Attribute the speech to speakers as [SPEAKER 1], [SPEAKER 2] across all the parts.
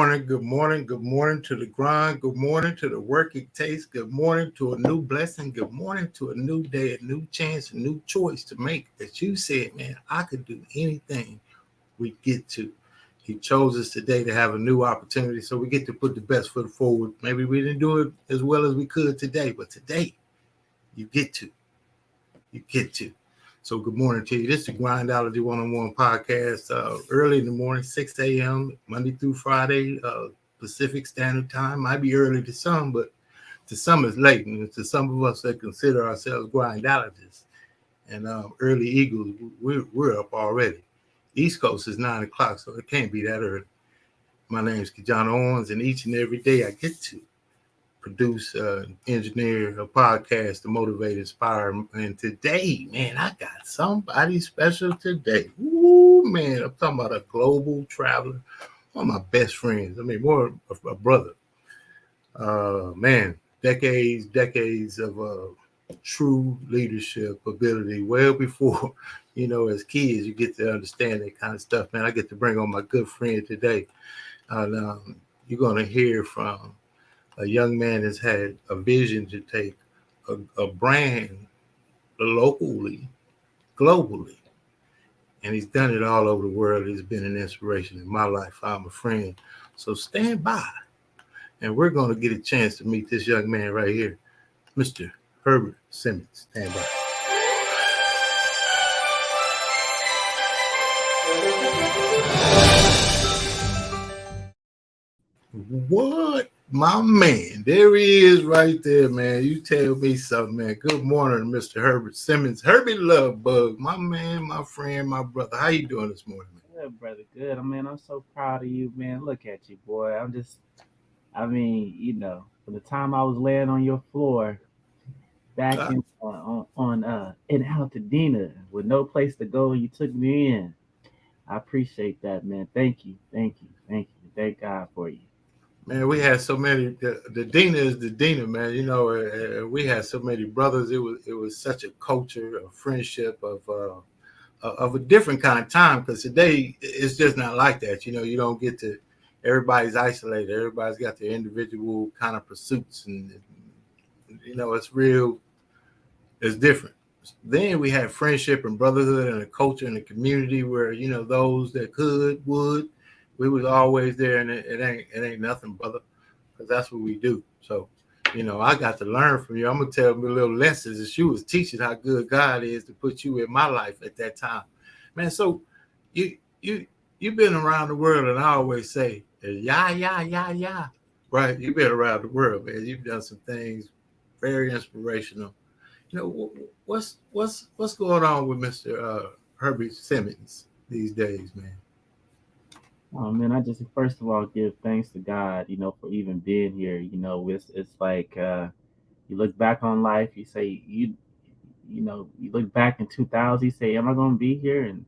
[SPEAKER 1] morning, good morning, good morning to the grind, good morning to the work it takes, good morning to a new blessing, good morning to a new day, a new chance, a new choice to make that you said, man, I could do anything we get to. He chose us today to have a new opportunity, so we get to put the best foot forward. Maybe we didn't do it as well as we could today, but today you get to. You get to. So good morning to you. This is the Grindology101 podcast. Early in the morning, 6 a.m., Monday through Friday, Pacific Standard Time. Might be early to some, but to some it's late. And to some of us that consider ourselves grindologists and early eagles, we're up already. East Coast is 9 o'clock, so it can't be that early. My name is John Owens, and each and every day I get to produce, engineer a podcast to motivate, inspire. And today, man, I got somebody special today. Ooh, man, I'm talking about a global traveler, one of my best friends. I mean, more of a brother. Man, decades of true leadership ability. Well before, as kids, you get to understand that kind of stuff. Man, I get to bring on my good friend today. You're going to hear from a young man that's had a vision to take a brand locally, globally, and he's done it all over the world. He's been an inspiration in my life. I'm a friend. So stand by, and we're going to get a chance to meet this young man right here, Mr. Herbie Simmons. Stand by. What? My man, there he is right there, man. You tell me something, man. Good morning, Mr. Herbie Simmons. Herbie Love Bug, my man, my friend, my brother. How you doing this morning, man?
[SPEAKER 2] Good, brother. Good. I'm so proud of you, man. Look at you, boy. From the time I was laying on your floor back in Altadena with no place to go, and you took me in. I appreciate that, man. Thank you, thank you, thank you. Thank God for you.
[SPEAKER 1] Man, we had so many. The Dina is the Dina, man. We had so many brothers. It was such a culture of friendship of a different kind of time. Because today it's just not like that. You don't get to. Everybody's isolated. Everybody's got their individual kind of pursuits, and it's real. It's different. Then we had friendship and brotherhood and a culture and a community where those that would. We was always there, and it ain't nothing, brother, because that's what we do. So, I got to learn from you. I'm gonna tell me little lessons that you was teaching how good God is to put you in my life at that time, man. So, you've been around the world, and I always say, yeah, right? You've been around the world, man. You've done some things very inspirational. What's going on with Mr. Herbie Simmons these days, man?
[SPEAKER 2] Oh man, I just first of all give thanks to God, for even being here. It's like you look back on life, you say you look back in 2000, you say, am I going to be here in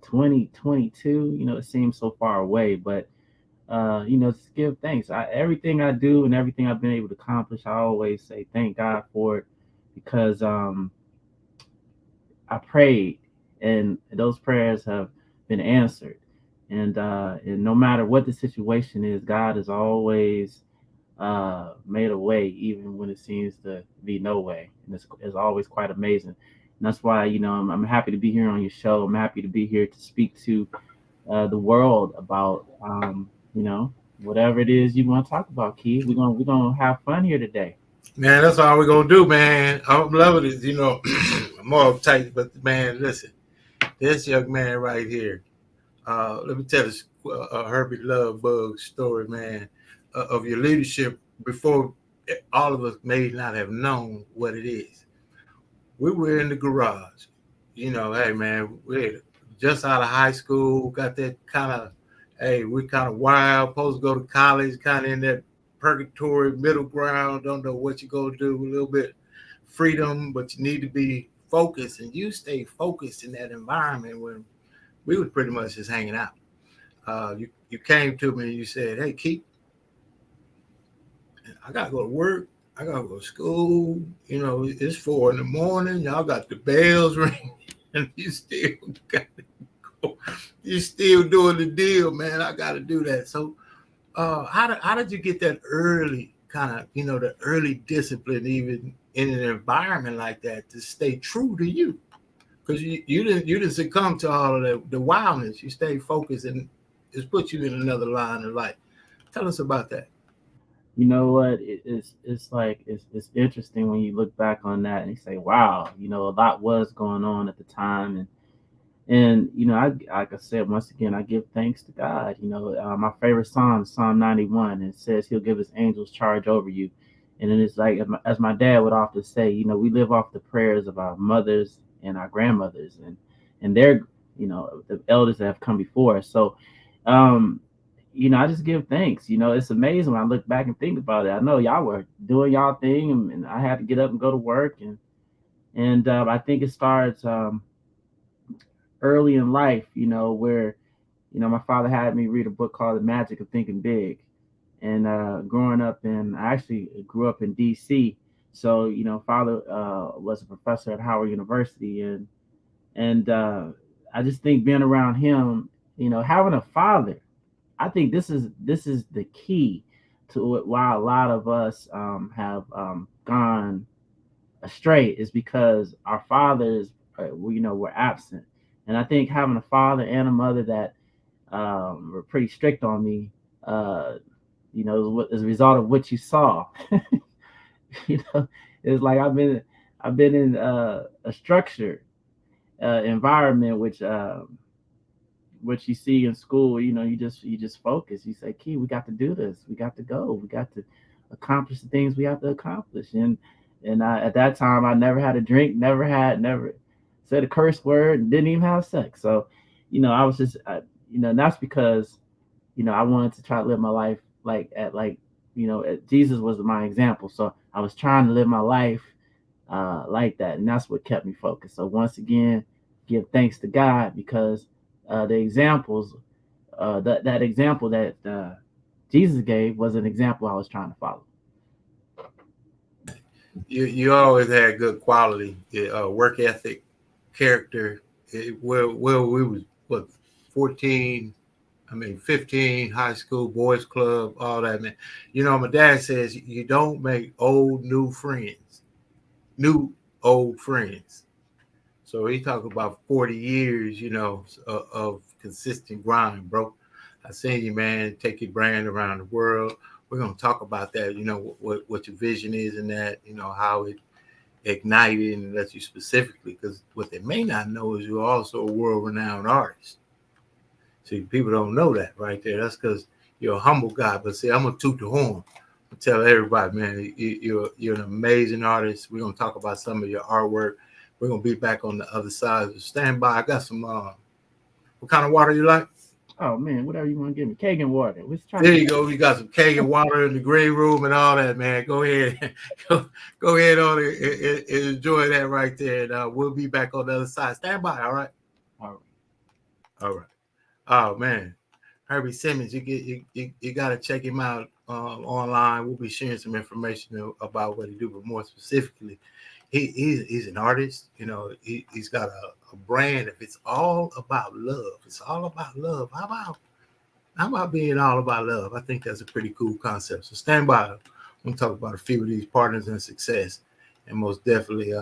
[SPEAKER 2] 2022? It seems so far away, but just give thanks. Everything I do and everything I've been able to accomplish, I always say thank God for it, because I prayed and those prayers have been answered. And no matter what the situation is, God has always made a way, even when it seems to be no way. And it's always quite amazing. And that's why, I'm happy to be here on your show. I'm happy to be here to speak to the world about, whatever it is you want to talk about, Keith. We're gonna have fun here today.
[SPEAKER 1] Man, that's all we're gonna do, man. I'm loving it. I'm all uptight, but man, listen, this young man right here. Let me tell this Herbie Love Bug story, man, of your leadership before all of us may not have known what it is. We were in the garage. Hey, man, we're just out of high school, got that kind of, hey, we're kind of wild, supposed to go to college, kind of in that purgatory, middle ground, don't know what you're going to do, a little bit freedom, but you need to be focused, and you stay focused in that environment when we were pretty much just hanging out. You came to me and you said, hey, Keith, I got to go to work. I got to go to school. It's 4 a.m. Y'all got the bells ringing, and you still got to go. You're still doing the deal, man. I got to do that. So how did you get that early kind of, the early discipline, even in an environment like that, to stay true to you? Because you didn't succumb to all of the wildness. You stayed focused, and it's put you in another line of life. Tell us about that.
[SPEAKER 2] You know what? It's like it's interesting when you look back on that and you say, wow, a lot was going on at the time, and I, like I said, once again, I give thanks to God. My favorite Psalm, Psalm 91, it says He'll give His angels charge over you, and then it's like, as my dad would often say, we live off the prayers of our mothers and our grandmothers, and their, the elders that have come before us. So, I just give thanks. It's amazing when I look back and think about it. I know y'all were doing y'all thing, and I had to get up and go to work, and I think it starts early in life, where my father had me read a book called The Magic of Thinking Big, and growing up I actually grew up in D.C. So father was a professor at Howard University, and I just think being around him, having a father, I think this is the key to why a lot of us have gone astray, is because our fathers, were absent. And I think having a father and a mother that were pretty strict on me, as a result of what you saw. It's like I've been in a structured environment, which you see in school. You just focus. You say, Key, we got to do this. We got to go. We got to accomplish the things we have to accomplish. And at that time, I never had a drink, never said a curse word, and didn't even have sex. So, I was just, and that's because, I wanted to try to live my life Jesus was my example. So I was trying to live my life like that. And that's what kept me focused. So once again, give thanks to God, because the examples, that example that Jesus gave was an example I was trying to follow.
[SPEAKER 1] You always had good quality, work ethic, character. Well, we was 14, 15, high school, boys club, all that, man. My dad says you don't make new old friends. So he talked about 40 years, of consistent grind, bro. I seen you, man, take your brand around the world. We're going to talk about that, what your vision is in that, how it ignited and lets you specifically, because what they may not know is you're also a world-renowned artist. See, people don't know that right there. That's because you're a humble guy. But see, I'm going to toot the horn and tell everybody, man, you're an amazing artist. We're going to talk about some of your artwork. We're going to be back on the other side. So stand by. I got some, what kind of water you like?
[SPEAKER 2] Oh, man, whatever you want to give me. Kangen water.
[SPEAKER 1] There you go. We got some Kangen water in the green room and all that, man. Go ahead. Go ahead on and enjoy that right there. And we'll be back on the other side. Stand by, all right?
[SPEAKER 2] All
[SPEAKER 1] right. Oh, man. Herbie Simmons, you got to check him out online. We'll be sharing some information about what he do, but more specifically, he's an artist. He's got a brand. If it's all about love, How about being all about love? I think that's a pretty cool concept. So stand by. I'm going to talk about a few of these partners and success, and most definitely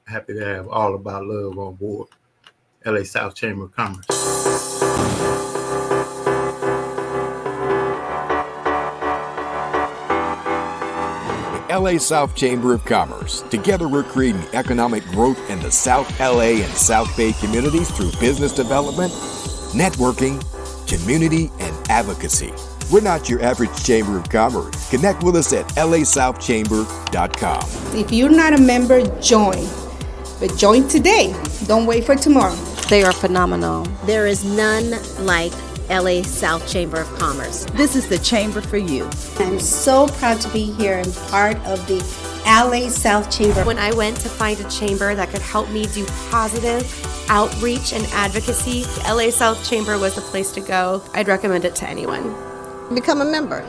[SPEAKER 1] happy to have All About Love on board. LA South Chamber of Commerce.
[SPEAKER 3] LA South Chamber of Commerce. Together we're creating economic growth in the South LA and South Bay communities through business development, networking, community, and advocacy. We're not your average Chamber of Commerce. Connect with us at lasouthchamber.com.
[SPEAKER 4] If you're not a member, join. But join today. Don't wait for tomorrow.
[SPEAKER 5] They are phenomenal.
[SPEAKER 6] There is none like LA South Chamber of Commerce.
[SPEAKER 5] This is the chamber for you.
[SPEAKER 7] I'm so proud to be here and part of the LA South Chamber.
[SPEAKER 8] When I went to find a chamber that could help me do positive outreach and advocacy, LA South Chamber was the place to go. I'd recommend it to anyone.
[SPEAKER 6] Become a member.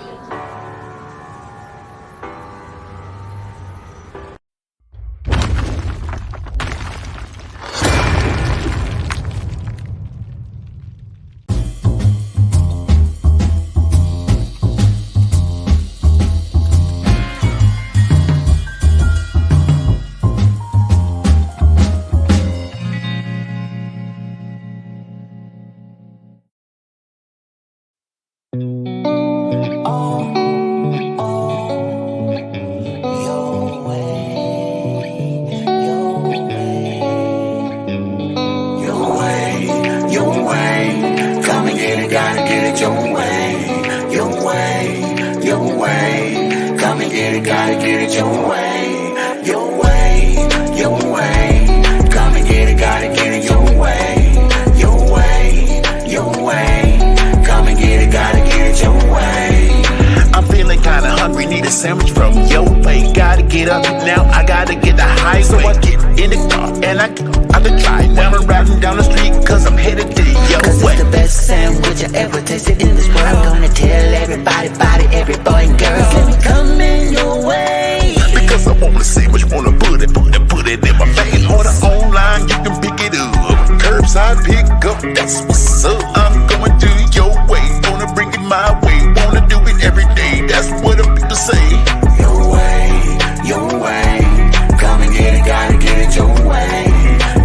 [SPEAKER 9] get it your way, your way, your way. Come and get it, gotta get it your way, your way, your way. Come and get it, gotta get it your way. I'm feeling kinda hungry, need a sandwich from your way. Gotta get up now, I gotta get the highway. So I get in the car and I can drive. Now I'm riding down the street cause I'm headed to your
[SPEAKER 10] Cause
[SPEAKER 9] way.
[SPEAKER 10] it's the best sandwich I ever tasted in this world. I'm gonna tell everybody about it, every boy and girl. Let me come in your way.
[SPEAKER 9] Because I wanna see which wanna put it in my face. Order online, you can pick it up. Curbside pick up, that's what's up. I'm going to your way, gonna bring it my way. Wanna do it every day, that's what the people say. Your way, your way. Come and get it, gotta get it your way.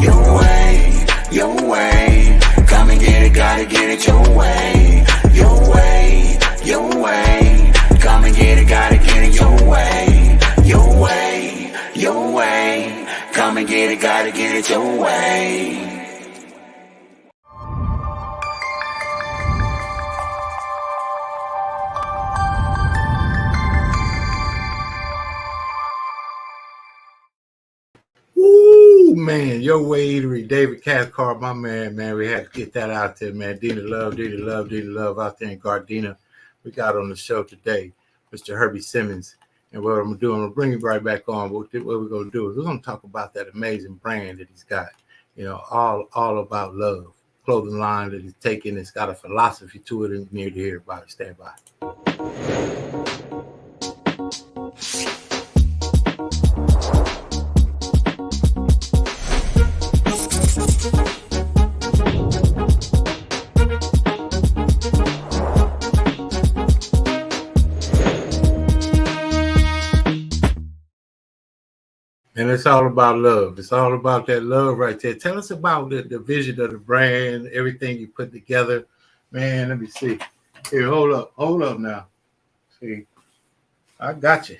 [SPEAKER 9] Your way, your way. Come and get it, gotta get it your way. Your way, your way. Come and get it, gotta get it your way. Your way, your way. Come and get it, gotta get it your way.
[SPEAKER 1] Woo, man, Your Way Eatery, David Cathcart, my man, we had to get that out there, man. Dina Love out there in Gardena. We got on the show today, Mr. Herbie Simmons. And what I'm going to do, I'm going to bring you right back on. What we're going to do is we're going to talk about that amazing brand that he's got, all about love. Clothing line that he's taking. It's got a philosophy to it, and you need to hear about it. Stand by. And it's all about love. It's all about that love right there. Tell us about the vision of the brand, everything you put together. Man, let me see. Here, hold up now. See, I got you.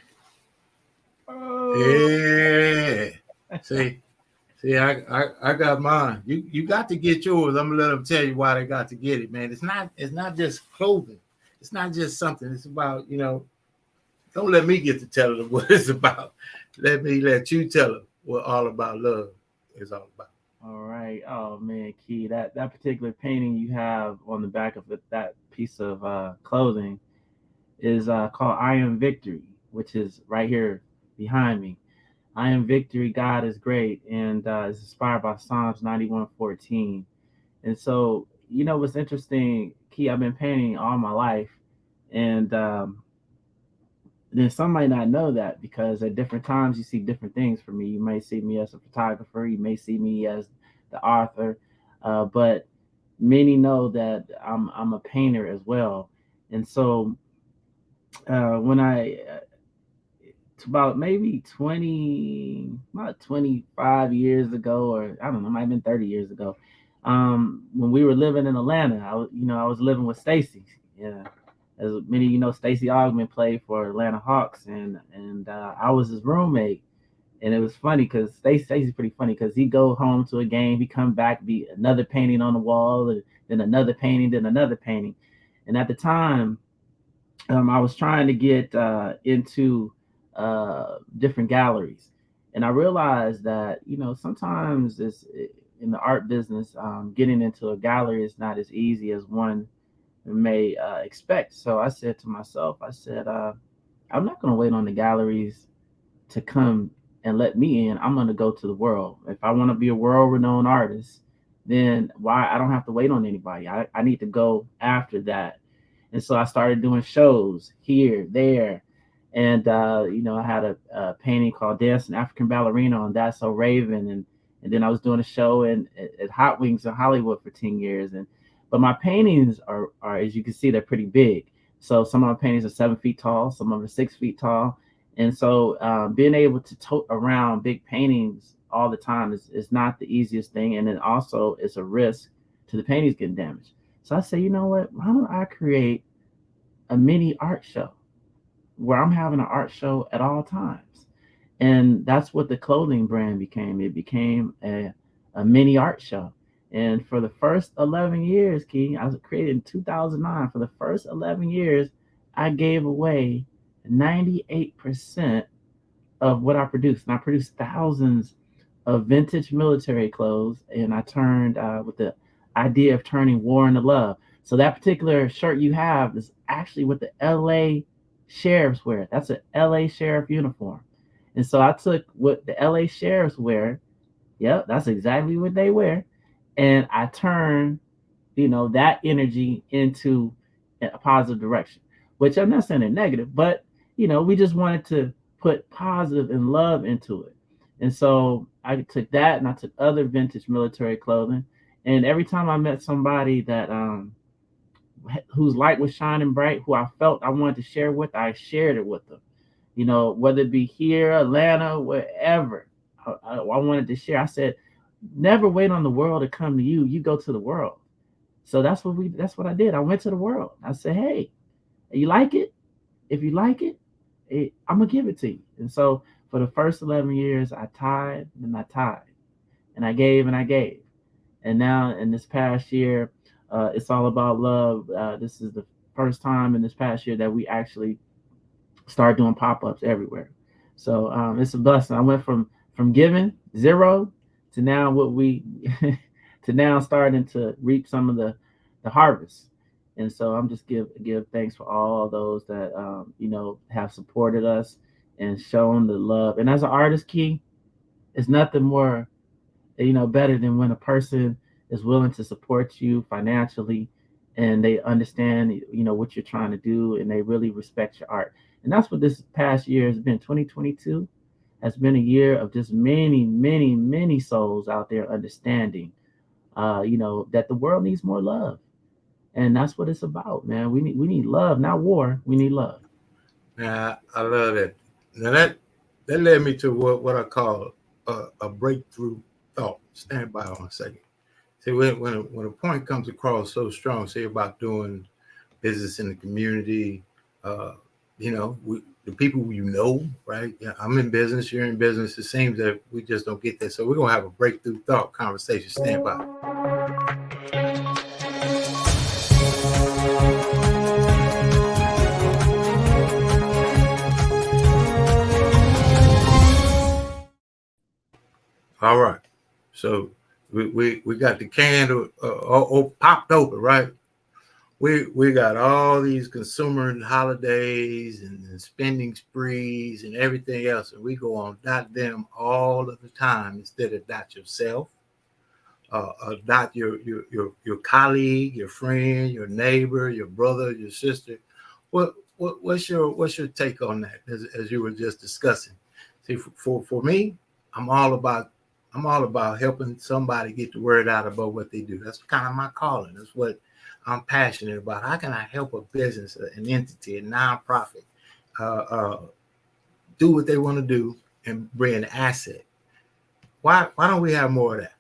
[SPEAKER 1] Oh. Yeah. See, I got mine. You got to get yours. I'm gonna let them tell you why they got to get it, man. It's not just clothing. It's not just something. It's about, don't let me get to tell them what it's about. Let you tell them what all about love is all about.
[SPEAKER 2] All right. Oh man, Key, that particular painting you have on the back of that piece of clothing is called I Am Victory, which is right here behind me. I am victory, God is great, and it's inspired by Psalms 91:14. And so, what's interesting, Key, I've been painting all my life, and then some might not know that because at different times you see different things for me. You may see me as a photographer, you may see me as the author, but many know that I'm a painter as well. And so when about maybe 25 years ago, or I don't know, it might have been 30 years ago, when we were living in Atlanta, I was living with Stacy. Yeah. As many of you know, Stacey Augmon played for Atlanta Hawks, and I was his roommate. And it was funny because Stacey's pretty funny because he'd go home to a game, he'd come back, be another painting on the wall, and then another painting, then another painting. And at the time, I was trying to get into different galleries. And I realized that, sometimes in the art business, getting into a gallery is not as easy as one may expect. So I said to myself, I'm not going to wait on the galleries to come and let me in. I'm going to go to the world. If I want to be a world-renowned artist, then I don't have to wait on anybody. I need to go after that. And so I started doing shows here, there. And, I had a painting called Dancing African Ballerina on That's So Raven. And then I was doing a show at Hot Wings in Hollywood for 10 years. But my paintings are, as you can see, they're pretty big. So some of my paintings are 7 feet tall, some of them are 6 feet tall. And so being able to tote around big paintings all the time is not the easiest thing. And then also it's a risk to the paintings getting damaged. So I say, you know what, why don't I create a mini art show where I'm having an art show at all times? And that's what the clothing brand became. It became a mini art show. And for the first 11 years, Key, I was created in 2009. For the first 11 years, I gave away 98% of what I produced. And I produced thousands of vintage military clothes, and I turned with the idea of turning war into love. So that particular shirt you have is actually what the LA sheriffs wear. That's an LA sheriff uniform. And so I took what the LA sheriffs wear. Yep, that's exactly what they wear. And I turned, that energy into a positive direction, which I'm not saying they're negative, but, we just wanted to put positive and love into it. And so I took that and I took other vintage military clothing. And every time I met somebody that, whose light was shining bright, who I felt I wanted to share with, I shared it with them. Whether it be here, Atlanta, wherever, I wanted to share. I said, never wait on the world to come to you. You go to the world. So that's what I did. I went to the world. I said, hey, you like it? If you like it, I'm gonna give it to you. And so for the first 11 years, I tithed and I tithed, and I gave and I gave. And now in this past year, it's all about love. This is the first time in this past year that we actually start doing pop-ups everywhere. So it's a blessing. I went from giving 0 to now to now starting to reap some of the harvest. And so I'm just give thanks for all those that have supported us and shown the love. And as an artist, Key, it's nothing more better than when a person is willing to support you financially and they understand what you're trying to do, and they really respect your art. And that's what this past year has been. 2022 has been a year of just many souls out there understanding that the world needs more love. And that's what it's about, man. We need love, not war. We need love.
[SPEAKER 1] Yeah, I love that. Now that led me to what I call a breakthrough thought. Stand by on a second. See, when a point comes across so strong, say about doing business in the community, the people right? Yeah, I'm in business, you're in business. It seems that we just don't get that. So we're gonna have a breakthrough thought conversation. Stand by. All right, so we got the can popped open, right? We got all these consumer holidays and spending sprees and everything else, and we go on dot them all of the time instead of dot yourself, dot your colleague, your friend, your neighbor, your brother, your sister. What's your take on that? As you were just discussing, see, for me, I'm all about helping somebody get the word out about what they do. That's kind of my calling. That's what I'm passionate about. How can I help a business, an entity, a nonprofit, do what they want to do and bring an asset? Why don't we have more of that?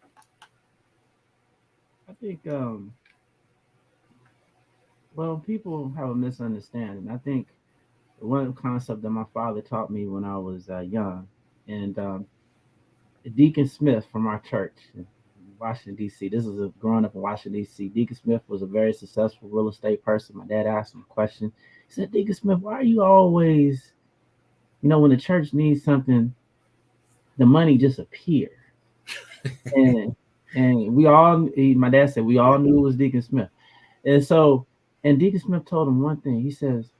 [SPEAKER 2] I think, people have a misunderstanding. I think one concept that my father taught me when I was young, and Deacon Smith from our church in Washington, D.C. This is growing up in Washington, D.C. Deacon Smith was a very successful real estate person. My dad asked him a question. He said, Deacon Smith, why are you always, when the church needs something, the money just appears? and my dad said, we all knew it was Deacon Smith. And Deacon Smith told him one thing. He says,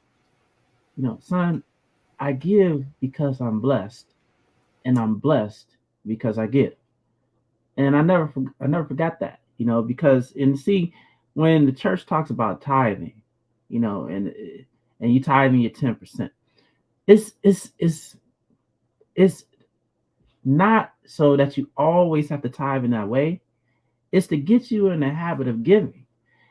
[SPEAKER 2] son, I give because I'm blessed, and I'm blessed because I give. And I never forgot that, because when the church talks about tithing, and you tithing your 10%, it's not so that you always have to tithe in that way. It's to get you in the habit of giving.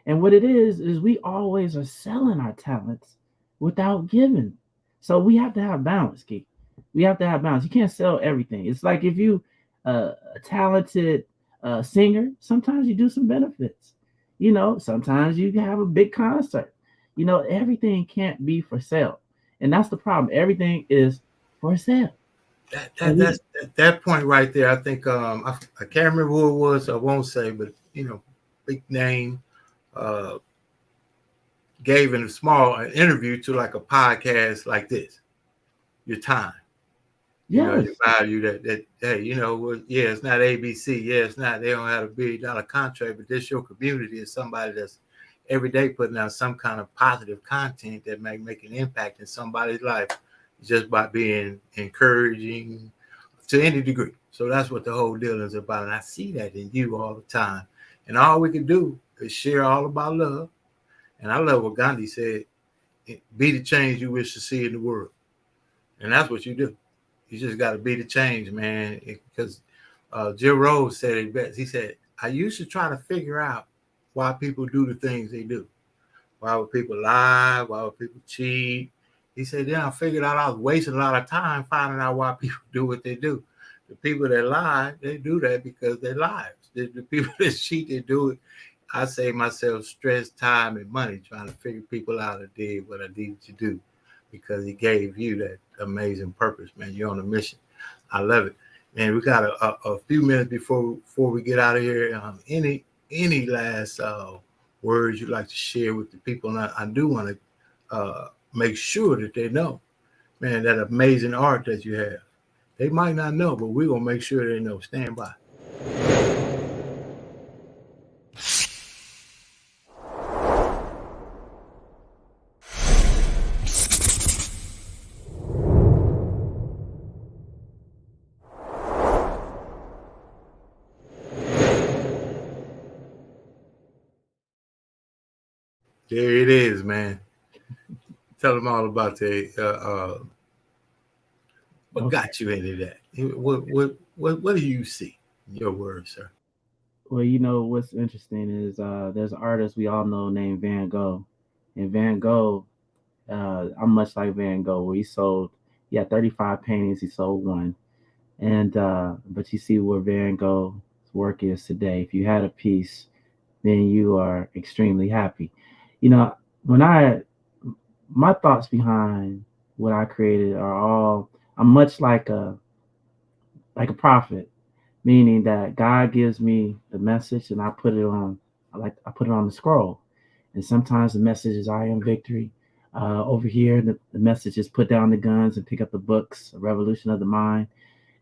[SPEAKER 2] And what it is we always are selling our talents without giving. So we have to have balance, Keith. We have to have balance. You can't sell everything. It's like if you a talented singer, sometimes you do some benefits. Sometimes you have a big concert. Everything can't be for sale. And that's the problem. Everything is for sale.
[SPEAKER 1] That's that point right there. I think I can't remember who it was. I won't say, but big name gave in a small interview to like a podcast like this. Your time. You know,
[SPEAKER 2] Yes.
[SPEAKER 1] you value that hey, you know, yeah, it's not ABC. Yeah, it's not, they don't have $1 billion contract, but this your community is somebody that's every day putting out some kind of positive content that may make an impact in somebody's life just by being encouraging to any degree. So that's what the whole deal is about. And I see that in you all the time. And all we can do is share all about love. And I love what Gandhi said, be the change you wish to see in the world. And that's what you do. You just got to be the change, man. Because Jim Rose said it best. He said, I used to try to figure out why people do the things they do. Why would people lie? Why would people cheat? He said, then I figured out I was wasting a lot of time finding out why people do what they do. The people that lie, they do that because they're liars. The people that cheat, they do it. I save myself stress, time, and money trying to figure people out that did what I needed to do because he gave you that amazing purpose, man. You're on a mission. I love it. Man, we got a few minutes before we get out of here. Any last words you'd like to share with the people? And I do want to make sure that they know, man, that amazing art that you have. They might not know, but we're going to make sure they know. Stand by. There it is, man. Tell them all about what got you into that. What do you see in your words, sir?
[SPEAKER 2] Well, you know what's interesting is there's an artist we all know named Van Gogh, and Van Gogh, I'm much like Van Gogh, where he had 35 paintings, he sold one, and but you see where Van Gogh's work is today. If you had a piece, then you are extremely happy. You know, when my thoughts behind what I created are all, I'm much like a prophet, meaning that God gives me the message and I put it on, I put it on the scroll. And sometimes the message is I am victory. Over here, the message is put down the guns and pick up the books, a revolution of the mind.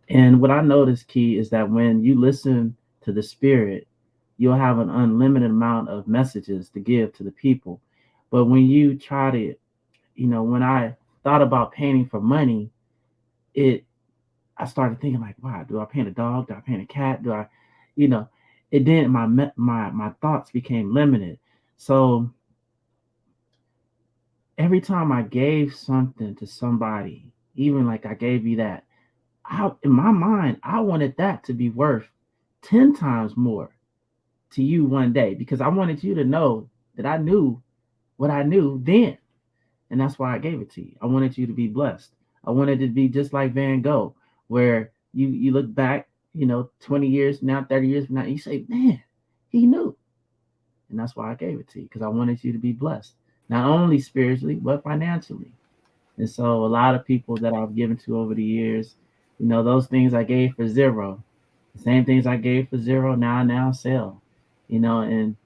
[SPEAKER 2] And what I noticed, Key, is that when you listen to the spirit, you'll have an unlimited amount of messages to give to the people. But when you try to, when I thought about painting for money, I started thinking like, wow, do I paint a dog? Do I paint a cat? Do I, you know, it didn't. My thoughts became limited. So every time I gave something to somebody, even like I gave you that, in my mind, I wanted that to be worth 10 times more to you one day because I wanted you to know that I knew what I knew then. And that's why I gave it to you. I wanted you to be blessed. I wanted it to be just like Van Gogh, where you look back, 20 years from now, 30 years from now, you say, man, he knew. And that's why I gave it to you, because I wanted you to be blessed, not only spiritually, but financially. And so a lot of people that I've given to over the years, those things I gave for zero, the same things I gave for zero, now sell, and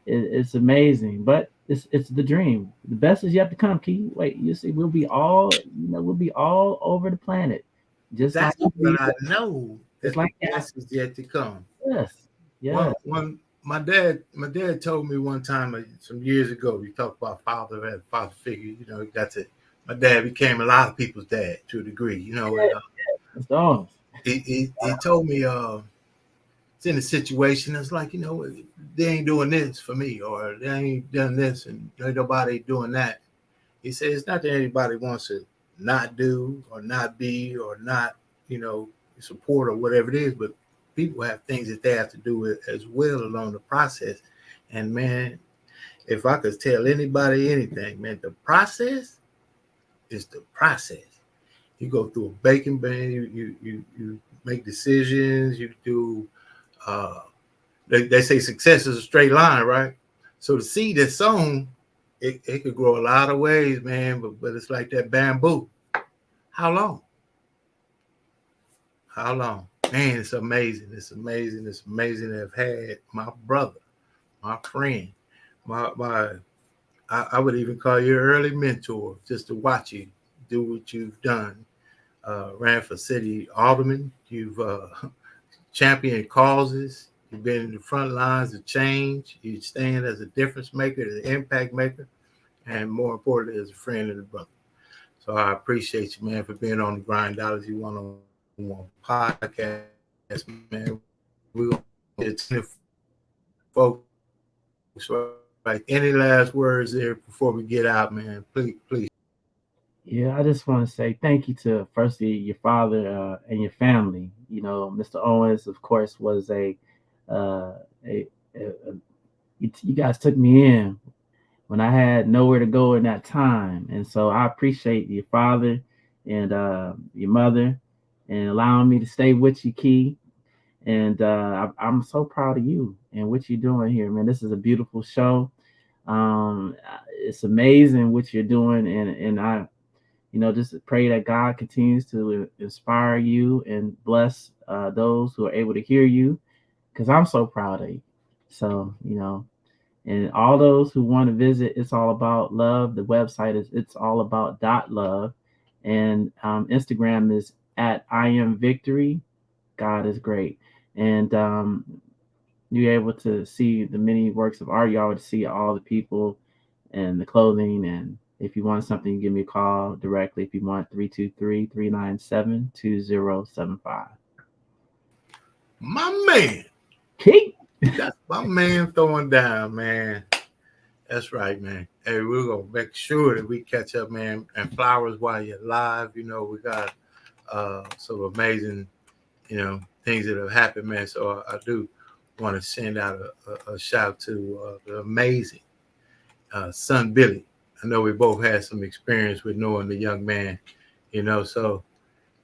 [SPEAKER 2] it's amazing. But it's the dream. The best is yet to come, Key. Wait, you see, we'll be all over the planet.
[SPEAKER 1] That's
[SPEAKER 2] like
[SPEAKER 1] what I know. That
[SPEAKER 2] like
[SPEAKER 1] the best is yet to come.
[SPEAKER 2] Yes. Yes.
[SPEAKER 1] One my dad told me one time some years ago, we talked about father figure, he got to, my dad became a lot of people's dad to a degree, and, he told me it's in a situation that's like, they ain't doing this for me, or they ain't done this, and ain't nobody doing that. He said it's not that anybody wants to not do or not be or not, support or whatever it is, but people have things that they have to do as well along the process. And man, if I could tell anybody anything, man, the process is the process. You go through a baking bin, you make decisions, you do they say success is a straight line, right? So the seed that's sown, it could grow a lot of ways, man, but it's like that bamboo. How long? How long? Man, it's amazing. It's amazing. It's amazing to have had my brother, my friend, I would even call you an early mentor just to watch you do what you've done. ran for city alderman. You've championed causes. You've been in the front lines of change. You stand as a difference maker, as an impact maker, and more importantly, as a friend and a brother. So I appreciate you, man, for being on the Grindology101 podcast, man. We're going to get to folks. Right. Any last words there before we get out, man? Please.
[SPEAKER 2] Yeah, I just want to say thank you to firstly your father and your family. You know, Mr. Owens, of course, was you guys took me in when I had nowhere to go in that time, and so I appreciate your father and your mother and allowing me to stay with you, Key. And I'm so proud of you and what you're doing here, man. This is a beautiful show. It's amazing what you're doing, and I, just pray that God continues to inspire you and bless those who are able to hear you, because I'm so proud of you. So, and all those who want to visit, It's All About Love. The website is itsallabout.love, and Instagram is at I Am Victory. God is great. And you're able to see the many works of art. You're able to see all the people and the clothing. And if you want something, you give me a call directly. If you want, 323-397-2075.
[SPEAKER 1] My man.
[SPEAKER 2] Keith.
[SPEAKER 1] That's my man throwing down, man. That's right, man. Hey, we're going to make sure that we catch up, man. And flowers while you're alive. We got some amazing, things that have happened, man. So I do want to send out a shout to the amazing son Billy. I know we both had some experience with knowing the young man, so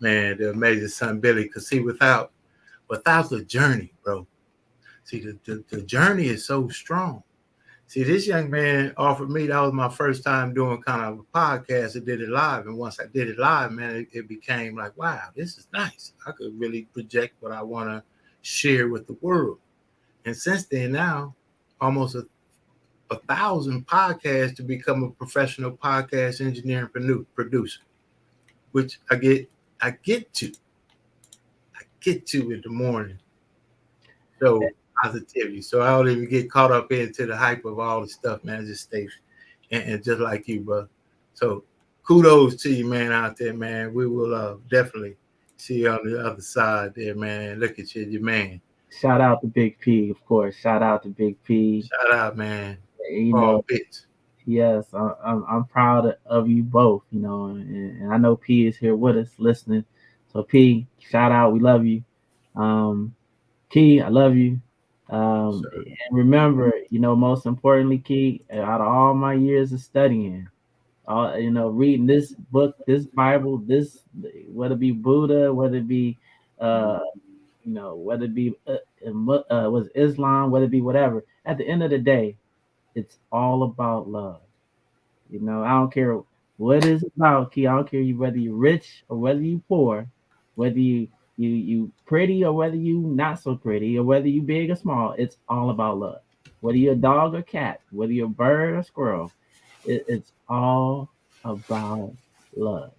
[SPEAKER 1] man, the amazing son Billy, because see, without the journey, bro, see, the journey is so strong. See, this young man offered me, that was my first time doing kind of a podcast. I did it live. And once I did it live, man, it became like, wow, this is nice. I could really project what I want to share with the world. And since then, now, almost 1,000 podcasts to become a professional podcast engineer and producer, which I get to in the morning. So positivity. So I don't even get caught up into the hype of all the stuff, man. I just stay and just like you, bro. So kudos to you, man, out there, man. We will definitely see you on the other side there, man. Look at you, your man.
[SPEAKER 2] Shout out to Big P, of course. Shout out to Big P.
[SPEAKER 1] Shout out, man.
[SPEAKER 2] Bits. Yes, I'm proud of you both, and I know P is here with us listening. So P, shout out. We love you. Key, I love you. And remember, most importantly, Key, out of all my years of studying, reading this book, this Bible, this, whether it be Buddha, whether it be, whether it be was Islam, whether it be whatever. At the end of the day, it's all about love. I don't care what it's about, Key. I don't care whether you're rich or whether you're poor, whether you pretty or whether you not so pretty, or whether you big or small. It's all about love. Whether you're a dog or cat, whether you're a bird or squirrel, it's all about love.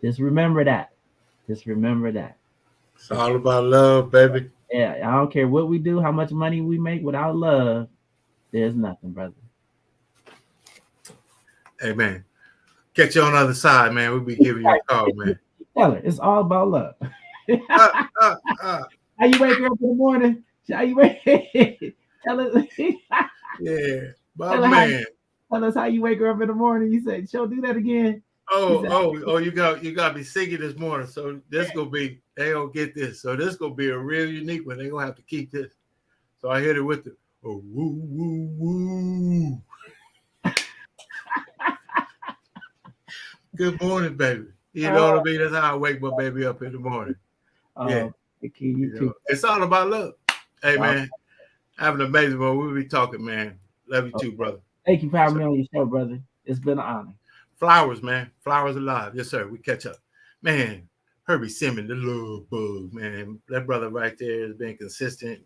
[SPEAKER 2] Just remember that. It's
[SPEAKER 1] all about love, baby.
[SPEAKER 2] Yeah, I don't care what we do, how much money we make. Without love, there's nothing, brother.
[SPEAKER 1] Hey, man. Catch you on the other side, man. We'll be giving you a call, man.
[SPEAKER 2] Tell her, it's all about love. How you wake her up in the morning? How you wake? Tell us.
[SPEAKER 1] Yeah, my man.
[SPEAKER 2] Tell us how you wake her up in the morning. You said, "She'll do that again."
[SPEAKER 1] Oh! You got me singing this morning. So this gonna be, they don't get this. So this gonna be a real unique one. They gonna have to keep this. So I hit it with the woo woo woo. Good morning, baby. You know what I mean? That's how I wake my baby up in the morning. Yeah. It's all about love. Hey, man. Have an amazing one. We'll be talking, man. Love you too, brother.
[SPEAKER 2] Thank you for having me on your show, brother. It's been an honor.
[SPEAKER 1] Flowers, man. Flowers alive. Yes, sir. We catch up. Man, Herbie Simmons, the love bug, man. That brother right there has been consistent.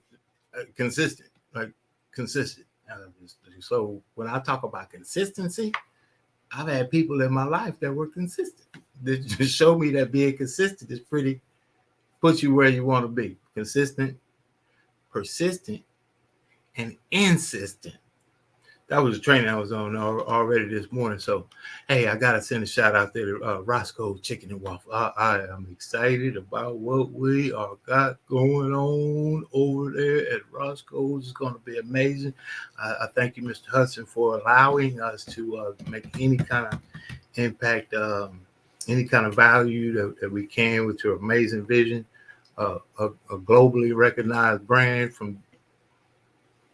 [SPEAKER 1] So when I talk about consistency, I've had people in my life that were consistent. to show me that being consistent is puts you where you want to be. Consistent, persistent, and insistent. That was the training I was on already this morning. So, hey, I got to send a shout out there to Roscoe Chicken and Waffle. I am excited about what we are got going on over there at Roscoe's. It's going to be amazing. I thank you, Mr. Hudson, for allowing us to make any kind of impact, any kind of value that we can with your amazing vision, a globally recognized brand from.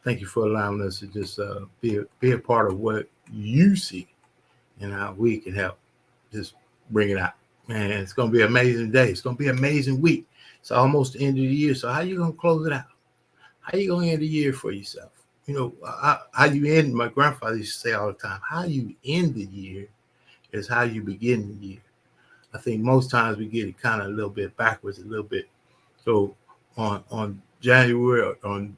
[SPEAKER 1] Thank you for allowing us to just be a part of what you see and how we can help just bring it out. Man, it's going to be an amazing day. It's going to be an amazing week. It's almost the end of the year. So how you going to close it out? How you going to end the year for yourself? You know, how you end, my grandfather used to say all the time, how you end the year is how you begin the year. I think most times we get it kind of a little bit backwards, a little bit. So on January, on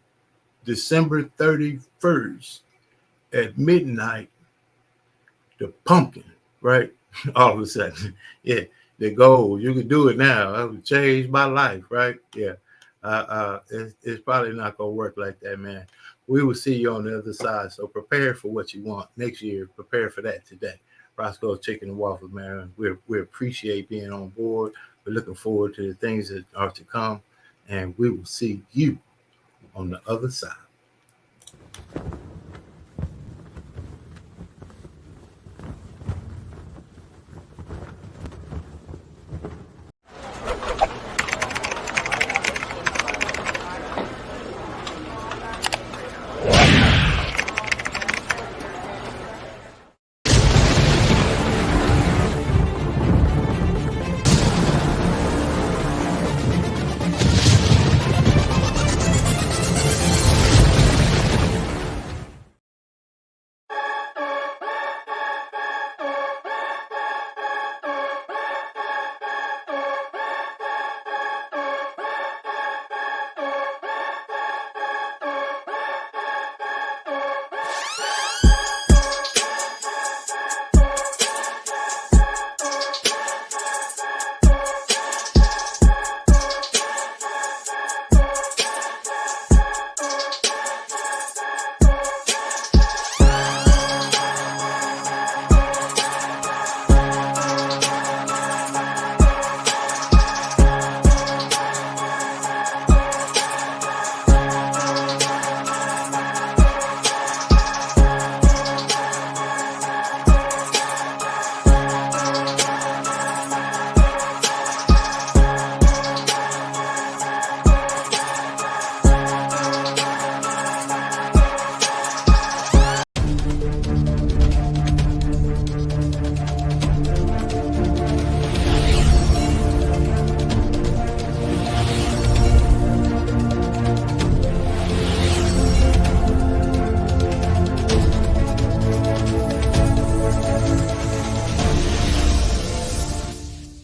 [SPEAKER 1] December 31st at midnight, the pumpkin, right? All of a sudden, yeah, the goal, you can do it now. That would change my life, right? Yeah. It's probably not going to work like that, man. We will see you on the other side. So prepare for what you want next year. Prepare for that today. Roscoe's Chicken and Waffles, man. We appreciate being on board. We're looking forward to the things that are to come. And we will see you on the other side.